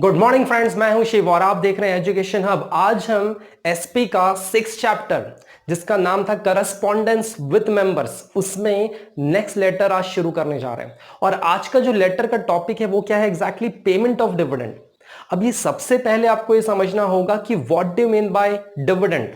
Good morning friends, मैं हूं शिव और आप देख रहे हैं एजुकेशन हब। आज हम एसपी का 6 चैप्टर जिसका नाम था करस्पॉन्डेंस विद मेंबर्स, उसमें नेक्स्ट लेटर आज शुरू करने जा रहे हैं। और आज का जो लेटर का टॉपिक है वो क्या है एग्जैक्टली, पेमेंट ऑफ डिविडेंड। अब ये सबसे पहले आपको ये समझना होगा कि what do mean by dividend.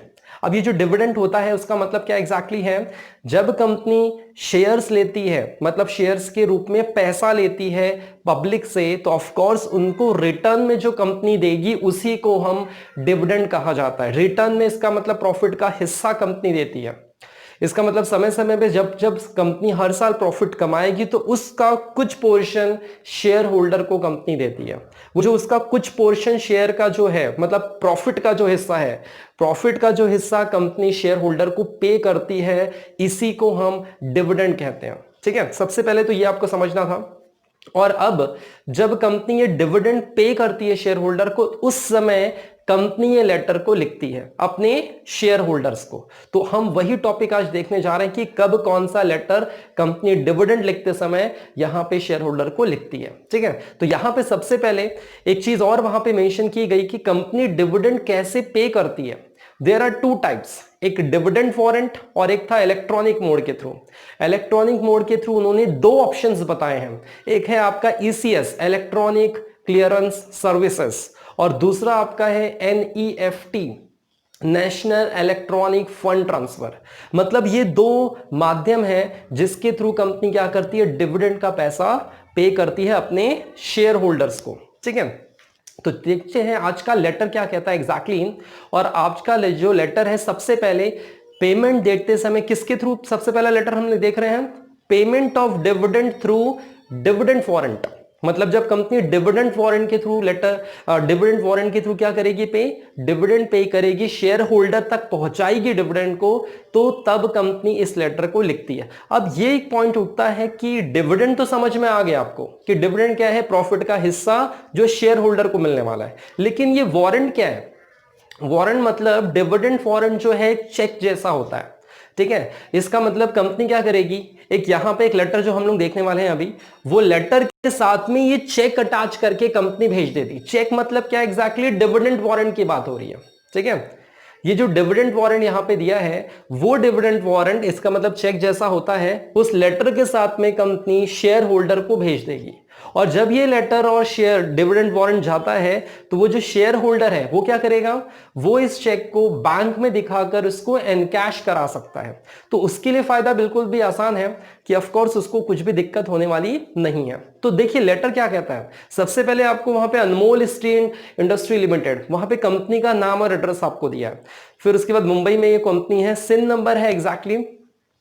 अब ये जो डिविडेंड होता है उसका मतलब क्या एग्जैक्टली है। जब कंपनी शेयर्स लेती है, मतलब शेयर्स के रूप में पैसा लेती है पब्लिक से, तो ऑफ कोर्स उनको रिटर्न में जो कंपनी देगी उसी को हम डिविडेंड कहा जाता है। रिटर्न में इसका मतलब प्रॉफिट का हिस्सा कंपनी देती है। इसका मतलब समय समय पे जब जब कंपनी हर साल प्रॉफिट कमाएगी तो उसका कुछ पोर्शन शेयर होल्डर को कंपनी देती है। वो जो उसका कुछ पोर्शन शेयर का जो है, मतलब प्रॉफिट का जो हिस्सा है, प्रॉफिट का जो हिस्सा कंपनी शेयर होल्डर को पे करती है, इसी को हम डिविडेंड कहते हैं। ठीक है, सबसे पहले तो ये आपको समझना था। और अब जब कंपनी ये डिविडेंड पे करती है शेयर होल्डर को, उस समय कंपनी ये लेटर को लिखती है अपने शेयर होल्डर्स को। तो हम वही टॉपिक आज देखने जा रहे हैं कि कब कौन सा लेटर कंपनी डिविडेंड लिखते समय यहां पे शेयर होल्डर को लिखती है। ठीक है, तो यहां पे सबसे पहले एक चीज और वहां पे मेंशन की गई कि कंपनी डिविडेंड कैसे पे करती है। देयर आर टू टाइप्स, एक डिविडेंड वारंट और एक था इलेक्ट्रॉनिक मोड के थ्रू। इलेक्ट्रॉनिक मोड के थ्रू उन्होंने दो ऑप्शंस बताए हैं। एक है आपका ईसीएस, इलेक्ट्रॉनिक क्लियरेंस सर्विसेज, और दूसरा आपका है NEFT, national electronic fund transfer. मतलब ये दो माध्यम है जिसके थ्रू कंपनी क्या करती है, डिविडेंड का पैसा पे करती है अपने शेयर होल्डर्स को। ठीक है, तो देखते हैं आज का लेटर क्या कहता है एग्जैक्टली। और आज का जो लेटर है, सबसे पहले पेमेंट देखते समय किसके थ्रू सबसे पहला लेटर हमने देख रहे हैं, payment of dividend through dividend warrant. मतलब जब कंपनी डिविडेंड वारंट के थ्रू डिविडेंड वारंट के थ्रू क्या करेगी, डिविडेंड पे करेगी, शेयर होल्डर तक पहुंचाएगी डिविडेंड को, तो तब कंपनी इस लेटर को लिखती है। अब ये एक पॉइंट उठता है कि डिविडेंड तो समझ में आ गया आपको कि डिविडेंड क्या है, प्रॉफिट का हिस्सा जो शेयर होल्डर को मिलने वाला है। लेकिन ये वारंट क्या है, वारंट मतलब डिविडेंड वारंट जो है चेक जैसा होता है। ठीक है, इसका मतलब कंपनी क्या करेगी, एक यहां पे एक लेटर जो हम लोग देखने वाले हैं अभी, वो लेटर के साथ में ये चेक अटैच करके कंपनी भेज देती। चेक मतलब क्या एग्जैक्टली, डिविडेंड वारंट की बात हो रही है। ठीक है, ये जो डिविडेंड वारंट यहां पे दिया है, वो डिविडेंड वारंट, इसका मतलब चेक जैसा होता है, उस लेटर के साथ में कंपनी शेयर होल्डर को भेज देगी। और जब ये लेटर और शेयर डिविडेंड वारंट जाता है, तो वो जो शेयर होल्डर है वो क्या करेगा, वो इस चेक को बैंक में दिखाकर उसको एनकैश करा सकता है। तो उसके लिए फायदा बिल्कुल भी आसान है कि ऑफ कोर्स उसको कुछ भी दिक्कत होने वाली नहीं है। तो देखिए लेटर क्या कहता है। सबसे पहले आपको वहां पे अनमोल स्टील इंडस्ट्री लिमिटेड, वहां पे कंपनी का नाम और एड्रेस आपको दिया है। फिर उसके बाद मुंबई में ये कंपनी है, सिन नंबर है एग्जैक्टली,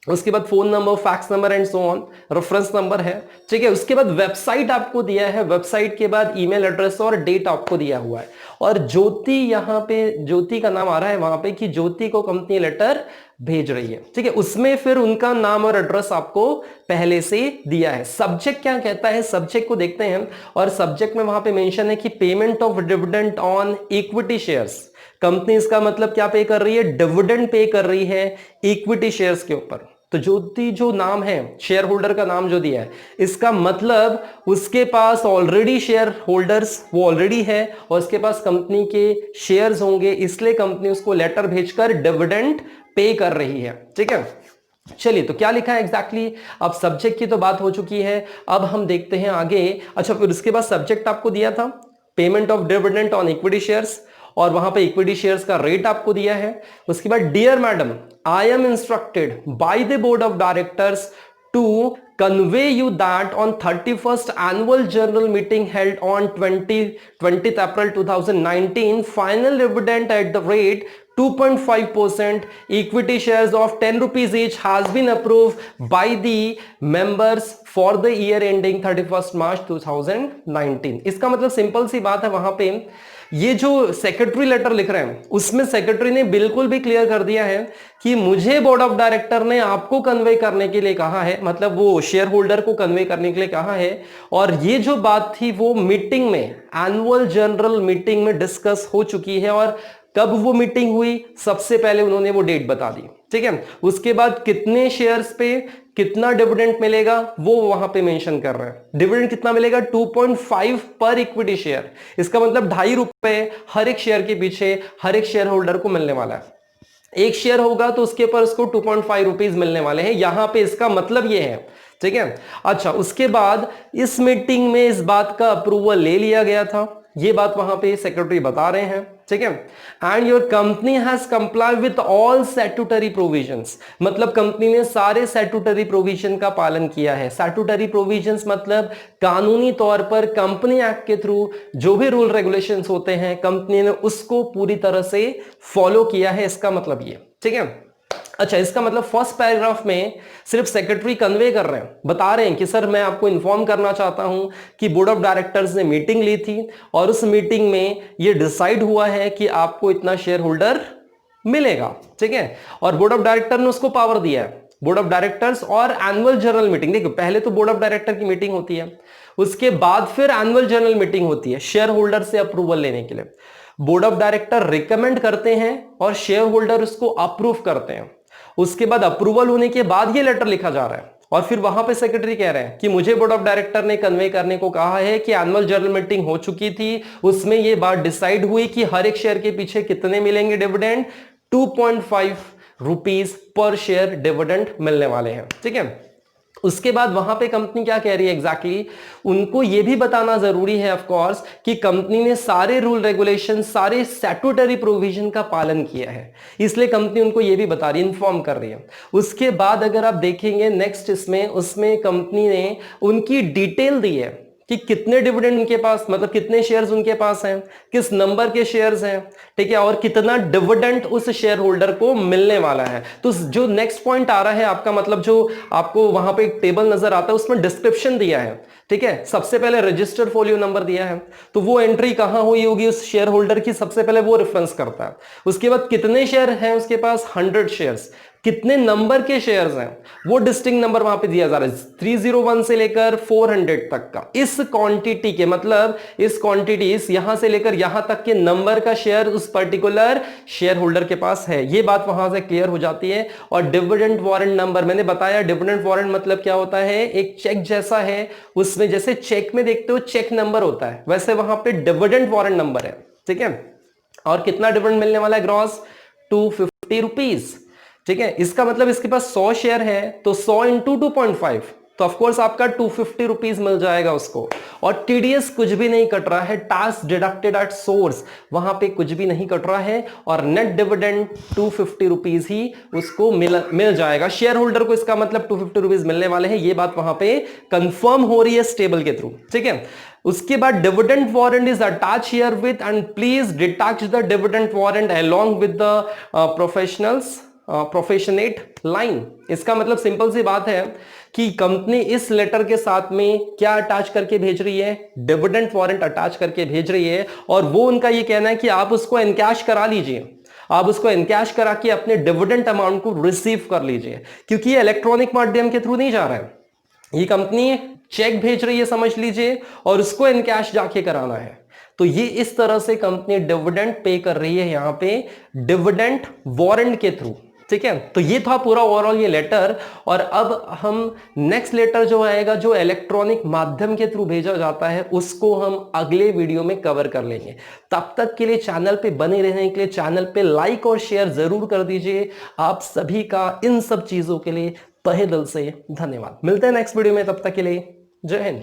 उसके बाद phone number, fax number and so on, reference number है। ठीक है, उसके बाद वेबसाइट आपको दिया है, वेबसाइट के बाद ईमेल एड्रेस और डेट आपको दिया हुआ है। और ज्योति, यहां पे ज्योति का नाम आ रहा है वहां पे कि ज्योति को कंपनी लेटर भेज रही है। ठीक है, उसमें फिर उनका नाम और एड्रेस आपको पहले से दिया है। सब्जेक्ट क्या कहता है, सब्जेक्ट को देखते हैं। और सब्जेक्ट में वहां पे मेंशन है कि payment of dividend on equity shares. Company इसका मतलब क्या पे कर रही है, डिविडेंड पे कर रही है इक्विटी शेयर्स के ऊपर। तो ज्योति जो नाम है, शेयर होल्डर का नाम जो दिया है, इसका मतलब उसके पास ऑलरेडी शेयर होल्डर्स वो ऑलरेडी है और उसके पास कंपनी के शेयर्स होंगे, इसलिए कंपनी उसको लेटर भेजकर डिविडेंड पे कर रही है। ठीक है, चलिए तो क्या लिखा है एग्जैक्टली। अब सब्जेक्ट की तो बात हो चुकी है, अब हम देखते हैं आगे। अच्छा, फिर उसके बाद सब्जेक्ट आपको दिया था payment of dividend on equity shares, और वहां पे इक्विटी शेयर्स का रेट आपको दिया है। उसके बाद dear madam, I am instructed by the board of directors to convey you that on 31st annual general meeting held on 20th April 2019, final dividend at the rate 2.5% equity shares of 10 rupees each has been approved by the members for the year ending 31st March 2019। इसका मतलब simple सी बात है, वहां पे ये जो secretary letter लिख रहे हैं उसमें सेक्रेटरी ने बिल्कुल भी क्लियर कर दिया है कि मुझे बोर्ड ऑफ डायरेक्टर ने आपको कन्वे करने के लिए कहा है, मतलब वो शेयर होल्डर को कन्वे करने के लिए कहा है। और ये जो बात थी वो मीटिंग में, एनुअल जनरल मीटिंग में डिस्कस हो चुकी है। और कब वो मीटिंग हुई, सबसे पहले उन्होंने वो डेट बता दी। ठीक है, उसके बाद कितने शेयर्स पे कितना डिविडेंड मिलेगा वो वहां पे मेंशन कर रहे हैं। डिविडेंड कितना मिलेगा? 2.5 पर इक्विटी शेयर। इसका मतलब ₹2.5 हर एक शेयर के पीछे हर एक शेयर होल्डर को मिलने वाला है। एक शेयर होगा तो उसके ऊपर उसको 2.5 रुपीज मिलने वाले हैं, यहां पे इसका मतलब ये है। ठीक है, अच्छा, उसके बाद इस मीटिंग में इस बात का अप्रूवल ले लिया गया था, ये बात वहां पे सेक्रेटरी बता रहे हैं। ठीक है, and your company has comply with all statutory provisions, मतलब कंपनी ने सारे स्टैट्यूटरी प्रोविजन का पालन किया है। स्टैट्यूटरी प्रोविजंस मतलब कानूनी तौर पर कंपनी एक्ट के थ्रू जो भी रूल रेगुलेशंस होते हैं कंपनी ने उसको पूरी तरह से फॉलो किया है, इसका मतलब ये। ठीक है, अच्छा, इसका मतलब फर्स्ट पैराग्राफ में सिर्फ सेक्रेटरी कन्वे कर रहे हैं, बता रहे हैं कि सर मैं आपको इन्फॉर्म करना चाहता हूं कि बोर्ड ऑफ डायरेक्टर्स ने मीटिंग ली थी और उस मीटिंग में ये डिसाइड हुआ है कि आपको इतना शेयर होल्डर मिलेगा। ठीक है, और बोर्ड ऑफ डायरेक्टर ने उसको पावर दिया है। बोर्ड ऑफ डायरेक्टर्स और एनुअल जनरल मीटिंग, देखो पहले तो बोर्ड ऑफ डायरेक्टर की मीटिंग होती है, उसके बाद फिर एनुअल जनरल मीटिंग होती है शेयर होल्डर से अप्रूवल लेने के लिए। बोर्ड ऑफ डायरेक्टर रिकमेंड करते हैं और शेयर होल्डर उसको अप्रूव करते हैं। उसके बाद अप्रूवल होने के बाद ये लेटर लिखा जा रहा है और फिर वहां पे सेक्रेटरी कह रहे हैं कि मुझे बोर्ड ऑफ डायरेक्टर ने कन्वे करने को कहा है कि एनुअल जनरल मीटिंग हो चुकी थी, उसमें ये बात डिसाइड हुई कि हर एक शेयर के पीछे कितने मिलेंगे dividend, 2.5 rupees per share dividend मिलने वाले हैं। ठीक है, उसके बाद वहां पे कंपनी क्या कह रही है एग्जैक्टली, उनको यह भी बताना जरूरी है ऑफ कोर्स कि कंपनी ने सारे रूल रेगुलेशन सारे स्टैट्यूटरी प्रोविजन का पालन किया है, इसलिए कंपनी उनको यह भी बता रही है, इन्फॉर्म कर रही है। उसके बाद अगर आप देखेंगे नेक्स्ट उसमें कंपनी ने उनकी डिटेल दी है कि कितने डिविडेंड उनके पास, मतलब कितने शेयर्स उनके पास हैं, किस नंबर के शेयर्स हैं। ठीक है, और कितना डिविडेंड उस शेयर होल्डर को मिलने वाला है। तो जो नेक्स्ट पॉइंट आ रहा है आपका, मतलब जो आपको वहां पे एक टेबल नजर आता है उसमें डिस्क्रिप्शन दिया है। ठीक है, सबसे पहले रजिस्टर्ड फोलियो नंबर दिया है, तो वो एंट्री कहां हुई होगी उस शेयर होल्डर की, सबसे पहले वो रेफरेंस करता है। उसके बाद कितने शेयर हैं उसके पास, 100 शेयर्स, कितने नंबर के शेयर्स हैं वो डिस्टिंक्ट नंबर वहां पे दिया जा रहा है, 301 से लेकर 400 तक का। इस क्वांटिटी के मतलब इस क्वांटिटी यहां से लेकर यहां तक के नंबर का शेयर उस पर्टिकुलर शेयर होल्डर के पास है, ये बात वहां से क्लियर हो जाती है। और डिविडेंड वारंट नंबर, मैंने बताया डिविडेंड वारंट मतलब क्या होता है, एक चेक जैसा है, उसमें जैसे चेक में देखते हो चेक नंबर होता है, वैसे वहां पे डिविडेंड वारंट नंबर है। ठीक है, और कितना डिविडेंड मिलने वाला है, ग्रॉस 250 रुपीज। ठीक है, इसका मतलब इसके पास 100 शेयर है तो 100 इंटू 2.5, तो ऑफकोर्स आपका 250 रुपीज मिल जाएगा उसको। और टीडीएस कुछ भी नहीं कट रहा है, टैक्स डिडक्टेड एट सोर्स, वहां पे कुछ भी नहीं कट रहा है, और नेट डिविडेंड 250 रुपीज ही उसको मिल जाएगा शेयर होल्डर को। इसका मतलब 250 रुपीज मिलने वाले हैं, ये बात वहां पे कंफर्म हो रही है स्टेबल के थ्रू। ठीक है, उसके बाद dividend warrant is attach herewith, and please detach the dividend warrant along with the proportionate line. इसका मतलब सिंपल सी बात है कि कंपनी इस लेटर के साथ में क्या अटैच करके भेज रही है, डिविडेंड वारंट अटैच करके भेज रही है, और वो उनका ये कहना है कि आप उसको एनकैश करा लीजिए, आप उसको एनकैश करा के अपने डिविडेंड अमाउंट को रिसीव कर लीजिए, क्योंकि ये इलेक्ट्रॉनिक माध्यम के थ्रू नहीं जा रहा है, ये कंपनी चेक भेज रही है समझ लीजिए, और उसको एनकैश जाके कराना है। तो ये इस तरह से कंपनी डिविडेंड पे कर रही है यहां पे डिविडेंड वारंट के थ्रू। ठीक है, तो ये था पूरा ओवरऑल ये लेटर। और अब हम नेक्स्ट लेटर जो आएगा, जो इलेक्ट्रॉनिक माध्यम के थ्रू भेजा जाता है, उसको हम अगले वीडियो में कवर कर लेंगे। तब तक के लिए चैनल पे बने रहने के लिए चैनल पे लाइक और शेयर जरूर कर दीजिए। आप सभी का इन सब चीजों के लिए तहे दिल से धन्यवाद। मिलते हैं नेक्स्ट वीडियो में, तब तक के लिए जय हिंद।